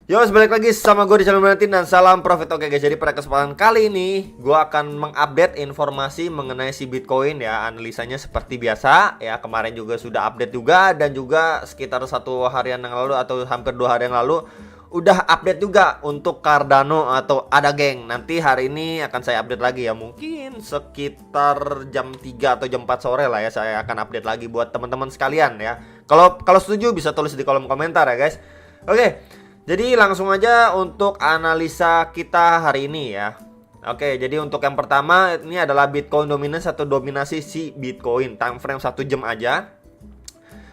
Yo, balik lagi sama gue di channel Valentin dan salam profit. Oke guys, jadi pada kesempatan kali ini gue akan mengupdate informasi mengenai si Bitcoin ya. Analisanya seperti biasa ya, kemarin juga sudah update juga, dan juga sekitar 1 harian yang lalu atau hampir 2 hari yang lalu udah update juga untuk Cardano atau Ada Geng. Nanti hari ini akan saya update lagi ya, mungkin sekitar jam 3 atau jam 4 sore lah ya, saya akan update lagi buat teman-teman sekalian ya. Kalau setuju bisa tulis di kolom komentar ya guys. Oke. Jadi langsung aja untuk analisa kita hari ini ya. Oke, jadi untuk yang pertama ini adalah Bitcoin dominance atau dominasi si Bitcoin, time frame 1 jam aja.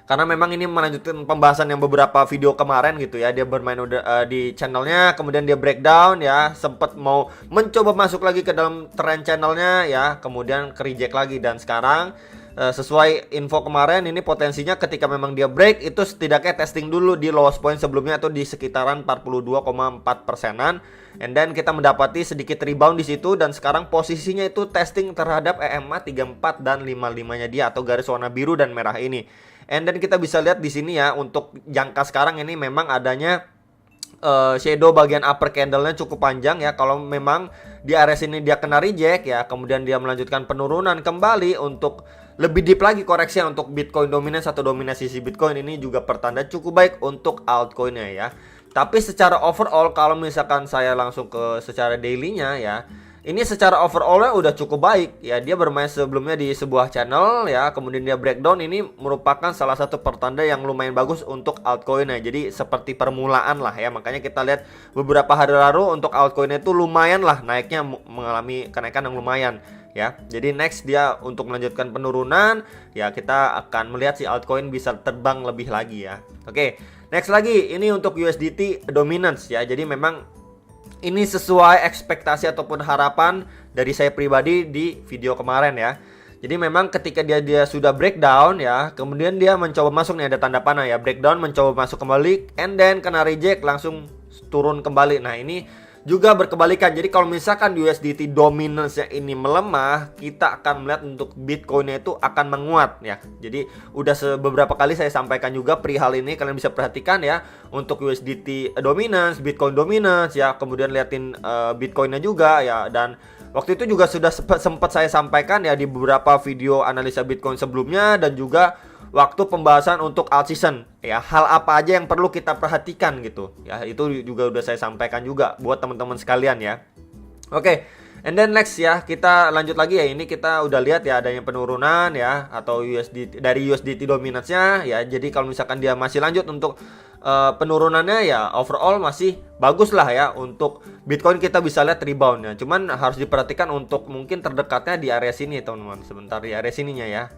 Karena memang ini melanjutkan pembahasan yang beberapa video kemarin gitu ya. Dia bermain udah di channelnya, kemudian dia breakdown ya, sempat mau mencoba masuk lagi ke dalam trend channelnya ya, kemudian ke reject lagi, dan sekarang sesuai info kemarin ini potensinya ketika memang dia break itu setidaknya testing dulu di lowest point sebelumnya atau di sekitaran 42,4%-an, and then kita mendapati sedikit rebound di situ, dan sekarang posisinya itu testing terhadap EMA 34 dan 55-nya dia atau garis warna biru dan merah ini. And then kita bisa lihat di sini ya, untuk jangka sekarang ini memang adanya shadow bagian upper candle-nya cukup panjang ya. Kalau memang di area sini dia kena reject ya, kemudian dia melanjutkan penurunan kembali untuk lebih deep lagi koreksi untuk Bitcoin dominance atau dominasi si Bitcoin ini juga pertanda cukup baik untuk altcoin-nya ya. Tapi secara overall kalau misalkan saya langsung ke secara daily-nya ya, ini secara overall-nya udah cukup baik ya. Dia bermain sebelumnya di sebuah channel ya, kemudian dia breakdown. Ini merupakan salah satu pertanda yang lumayan bagus untuk altcoin-nya. Jadi seperti permulaan lah ya. Makanya kita lihat beberapa hari lalu untuk altcoin-nya itu lumayan lah naiknya, mengalami kenaikan yang lumayan ya. Jadi next dia untuk melanjutkan penurunan ya, kita akan melihat si altcoin bisa terbang lebih lagi ya. Oke, next lagi ini untuk USDT dominance ya. Jadi memang ini sesuai ekspektasi ataupun harapan dari saya pribadi di video kemarin ya. Jadi memang ketika dia sudah breakdown ya, kemudian dia mencoba masuk nih, ada tanda panah ya, breakdown mencoba masuk kembali, and then kena reject langsung turun kembali. Nah ini juga berkebalikan. Jadi kalau misalkan USDT dominance-nya ini melemah, kita akan melihat untuk Bitcoin-nya itu akan menguat ya. Jadi udah beberapa kali saya sampaikan juga perihal ini, kalian bisa perhatikan ya, untuk USDT dominance, Bitcoin dominance ya, kemudian liatin Bitcoin-nya juga ya. Dan waktu itu juga sudah sempat saya sampaikan ya di beberapa video analisa Bitcoin sebelumnya, dan juga waktu pembahasan untuk alt season ya, hal apa aja yang perlu kita perhatikan gitu ya, itu juga udah saya sampaikan juga buat teman-teman sekalian ya. Oke, and then next ya, kita lanjut lagi ya. Ini kita udah lihat ya adanya penurunan ya, atau USDT dari USDT dominance-nya ya. Jadi kalau misalkan dia masih lanjut untuk penurunannya ya, overall masih bagus lah ya. Untuk Bitcoin kita bisa lihat reboundnya, cuman harus diperhatikan untuk mungkin terdekatnya di area sini teman-teman. Sebentar, di area sininya ya,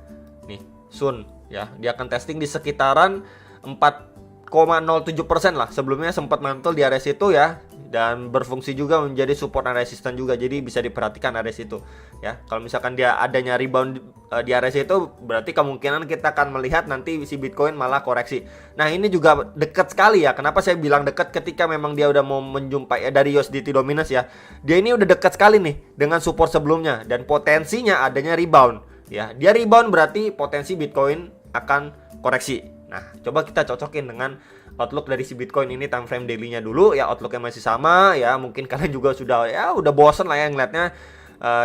nih soon ya, dia akan testing di sekitaran 4,07% lah. Sebelumnya sempat mantul di area situ ya, dan berfungsi juga menjadi support dan resisten juga. Jadi bisa diperhatikan area situ ya. Kalau misalkan dia adanya rebound di area situ, berarti kemungkinan kita akan melihat nanti si Bitcoin malah koreksi. Nah ini juga dekat sekali ya. Kenapa saya bilang dekat? Ketika memang dia udah mau menjumpai dari USDT dominance ya, dia ini udah dekat sekali nih dengan support sebelumnya, dan potensinya adanya rebound ya. Dia rebound berarti potensi Bitcoin akan koreksi. Nah, coba kita cocokin dengan outlook dari si Bitcoin ini time frame daily-nya dulu ya. Outlooknya masih sama ya. Mungkin kalian juga udah bosen lah ya ngeliatnya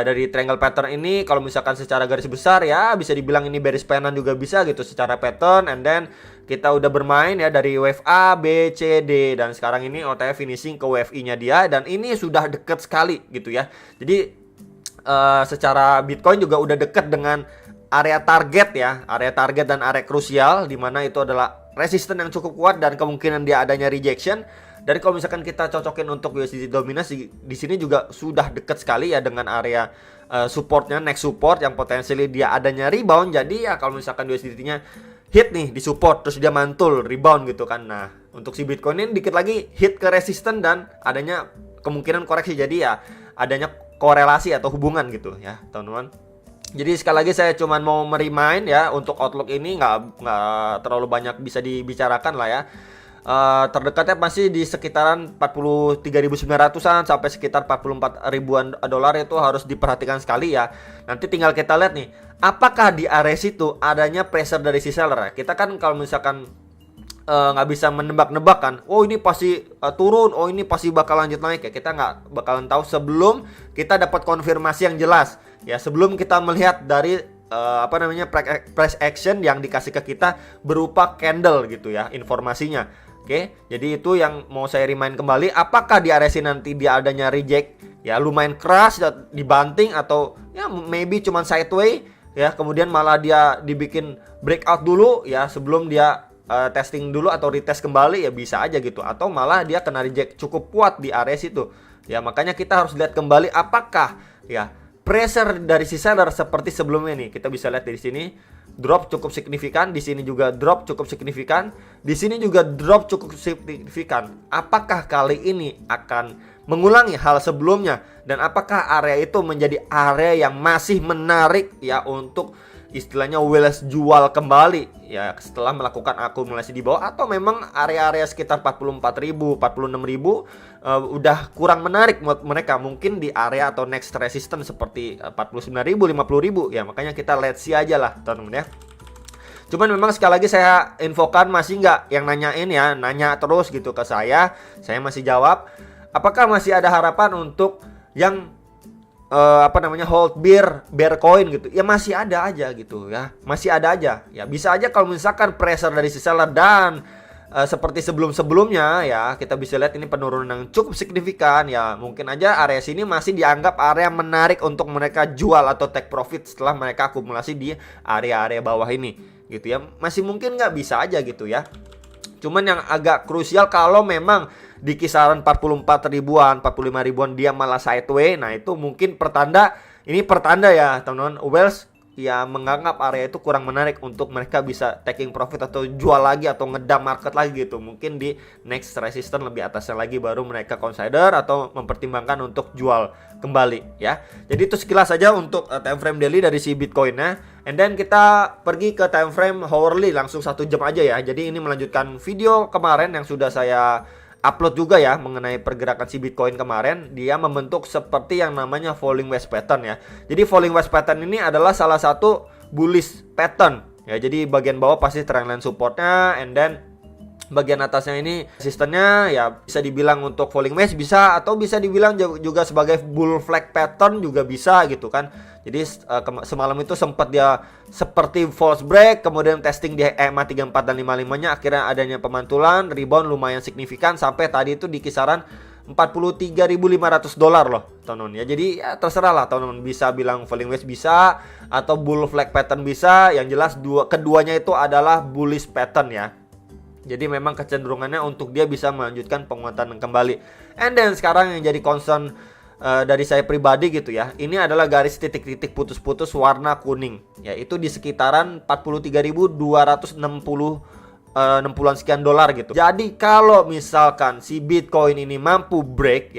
dari triangle pattern ini. Kalau misalkan secara garis besar ya, bisa dibilang ini bearish pattern juga bisa gitu secara pattern. And then kita udah bermain ya dari wave A, B, C, D, dan sekarang ini OTF finishing ke wave I-nya dia, dan ini sudah deket sekali gitu ya. Jadi secara Bitcoin juga udah deket dengan area target ya, area target dan area krusial, dimana itu adalah resisten yang cukup kuat dan kemungkinan dia adanya rejection. Dan kalau misalkan kita cocokin untuk USDT dominance di sini juga sudah deket sekali ya dengan area supportnya, next support yang potensial dia adanya rebound. Jadi ya kalau misalkan USDT-nya hit nih di support terus dia mantul rebound gitu kan. Nah untuk si Bitcoin ini dikit lagi hit ke resisten dan adanya kemungkinan koreksi. Jadi ya adanya korelasi atau hubungan gitu ya teman-teman. Jadi sekali lagi saya cuman mau merimain ya, untuk outlook ini nggak terlalu banyak bisa dibicarakan lah ya. Terdekatnya masih di sekitaran 43.900-an sampai sekitar 44 ribuan dolar, itu harus diperhatikan sekali ya. Nanti tinggal kita lihat nih, apakah di area situ adanya pressure dari si seller ya. Kita kan kalau misalkan nggak bisa menebak-nebak kan. Oh ini pasti turun, oh ini pasti bakal lanjut naik ya. Kita nggak bakalan tahu sebelum kita dapat konfirmasi yang jelas ya. Sebelum kita melihat dari price action yang dikasih ke kita berupa candle gitu ya informasinya. Oke, jadi itu yang mau saya remind kembali. Apakah di area sini nanti dia adanya reject ya, lumayan keras dibanting, atau ya maybe cuman sideways ya, kemudian malah dia dibikin breakout dulu ya sebelum dia testing dulu atau retest kembali ya, bisa aja gitu. Atau malah dia kena reject cukup kuat di area situ ya. Makanya kita harus lihat kembali apakah ya pressure dari si seller seperti sebelumnya nih. Kita bisa lihat dari sini drop cukup signifikan, di sini juga drop cukup signifikan, di sini juga drop cukup signifikan. Apakah kali ini akan mengulangi hal sebelumnya, dan apakah area itu menjadi area yang masih menarik ya untuk istilahnya Welles jual kembali ya setelah melakukan akumulasi di bawah, atau memang area-area sekitar 44.000, 46.000 udah kurang menarik buat mereka, mungkin di area atau next resistance seperti 49.000, 50.000 ya. Makanya kita let's see aja lah teman-teman ya. Cuman memang sekali lagi saya infokan, masih nggak yang nanyain ya, nanya terus gitu ke saya masih jawab. Apakah masih ada harapan untuk yang hold bear coin gitu ya? Masih ada aja gitu ya, masih ada aja ya. Bisa aja kalau misalkan pressure dari si seller dan seperti sebelum-sebelumnya ya, kita bisa lihat ini penurunan yang cukup signifikan ya, mungkin aja area sini masih dianggap area menarik untuk mereka jual atau take profit setelah mereka akumulasi di area-area bawah ini gitu ya. Masih mungkin nggak, bisa aja gitu ya. Cuman yang agak krusial kalau memang di kisaran 44 ribuan, 45 ribuan dia malah sideways, nah itu mungkin pertanda ya teman-teman, Welles ya menganggap area itu kurang menarik untuk mereka bisa taking profit atau jual lagi atau ngedam market lagi gitu. Mungkin di next resistance lebih atasnya lagi baru mereka consider atau mempertimbangkan untuk jual kembali ya. Jadi itu sekilas saja untuk time frame daily dari si Bitcoin-nya. And then kita pergi ke time frame hourly langsung 1 jam aja ya. Jadi ini melanjutkan video kemarin yang sudah saya upload juga ya mengenai pergerakan si Bitcoin kemarin. Dia membentuk seperti yang namanya falling wedge pattern ya. Jadi falling wedge pattern ini adalah salah satu bullish pattern ya. Jadi bagian bawah pasti trendline supportnya, and then bagian atasnya ini resistennya ya, bisa dibilang untuk falling wedge bisa, atau bisa dibilang juga sebagai bull flag pattern juga bisa gitu kan. Jadi semalam itu sempat dia seperti false break, kemudian testing di EMA 34 dan 55-nya, akhirnya adanya pemantulan, rebound lumayan signifikan sampai tadi itu di kisaran $43.500 loh teman-teman ya. Jadi ya terserah lah teman-teman, bisa bilang falling wedge bisa atau bull flag pattern bisa. Yang jelas keduanya itu adalah bullish pattern ya. Jadi memang kecenderungannya untuk dia bisa melanjutkan penguatan kembali. And then sekarang yang jadi concern dari saya pribadi gitu ya, ini adalah garis titik-titik putus-putus warna kuning ya, itu di sekitaran 43.260 sekian dolar gitu. Jadi kalau misalkan si Bitcoin ini mampu break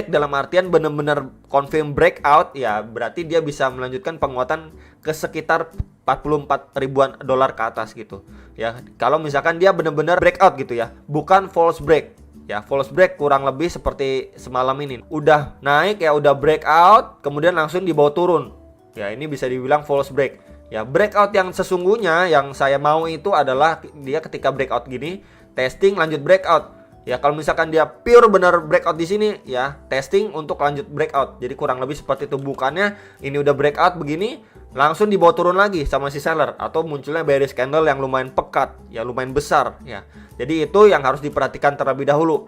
dalam artian benar-benar confirm breakout ya, berarti dia bisa melanjutkan penguatan ke sekitar 44 ribuan dolar ke atas gitu ya. Kalau misalkan dia benar-benar breakout gitu ya, bukan false break ya. False break kurang lebih seperti semalam ini, udah naik ya, udah breakout kemudian langsung dibawa turun ya, ini bisa dibilang false break ya. Breakout yang sesungguhnya yang saya mau itu adalah dia ketika breakout gini, testing lanjut breakout ya. Kalau misalkan dia pure benar breakout di sini ya, testing untuk lanjut breakout. Jadi kurang lebih seperti itu, bukannya ini udah breakout begini langsung dibawa turun lagi sama si seller, atau munculnya bearish candle yang lumayan pekat ya, lumayan besar ya. Jadi itu yang harus diperhatikan terlebih dahulu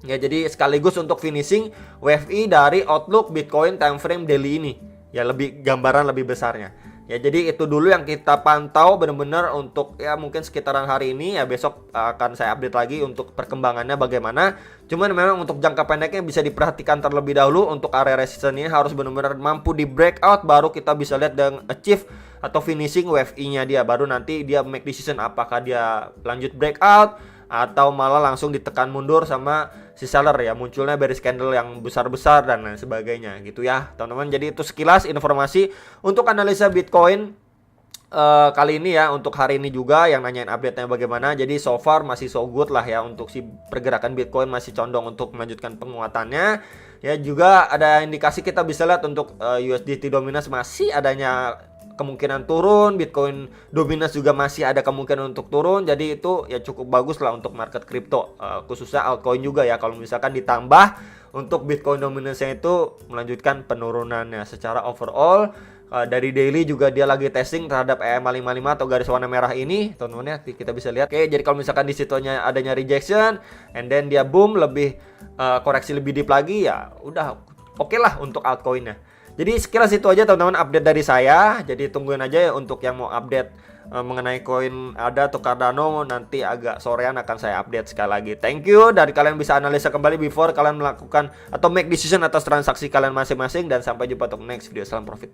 ya. Jadi sekaligus untuk finishing WFI dari outlook Bitcoin time frame daily ini ya, lebih gambaran lebih besarnya ya. Jadi itu dulu yang kita pantau benar-benar untuk ya mungkin sekitaran hari ini ya. Besok akan saya update lagi untuk perkembangannya bagaimana. Cuman memang untuk jangka pendeknya bisa diperhatikan terlebih dahulu. Untuk area resistance ini harus benar-benar mampu di breakout, baru kita bisa lihat dan achieve atau finishing WFI-nya dia. Baru nanti dia make decision apakah dia lanjut breakout atau malah langsung ditekan mundur sama si seller ya, munculnya bearish candle yang besar-besar dan lain sebagainya gitu ya teman-teman. Jadi itu sekilas informasi untuk analisa Bitcoin kali ini ya. Untuk hari ini juga yang nanyain update-nya bagaimana. Jadi so far masih so good lah ya, untuk si pergerakan Bitcoin masih condong untuk melanjutkan penguatannya ya. Juga ada indikasi kita bisa lihat untuk USDT dominance masih adanya kemungkinan turun, Bitcoin dominance juga masih ada kemungkinan untuk turun. Jadi itu ya cukup bagus lah untuk market crypto, khususnya altcoin juga ya. Kalau misalkan ditambah untuk Bitcoin dominance-nya itu melanjutkan penurunannya secara overall. Dari daily juga dia lagi testing terhadap EMA 55 atau garis warna merah ini, teman-teman ya, kita bisa lihat. Oke, jadi kalau misalkan di situnya adanya rejection and then dia boom lebih koreksi lebih deep lagi, ya udah oke lah untuk altcoinnya. Jadi sekilas itu aja teman-teman update dari saya. Jadi tungguin aja ya untuk yang mau update mengenai koin ADA atau Cardano, nanti agak sorean akan saya update sekali lagi. Thank you dari kalian bisa analisa kembali before kalian melakukan atau make decision atas transaksi kalian masing-masing, dan sampai jumpa untuk next video. Salam profit.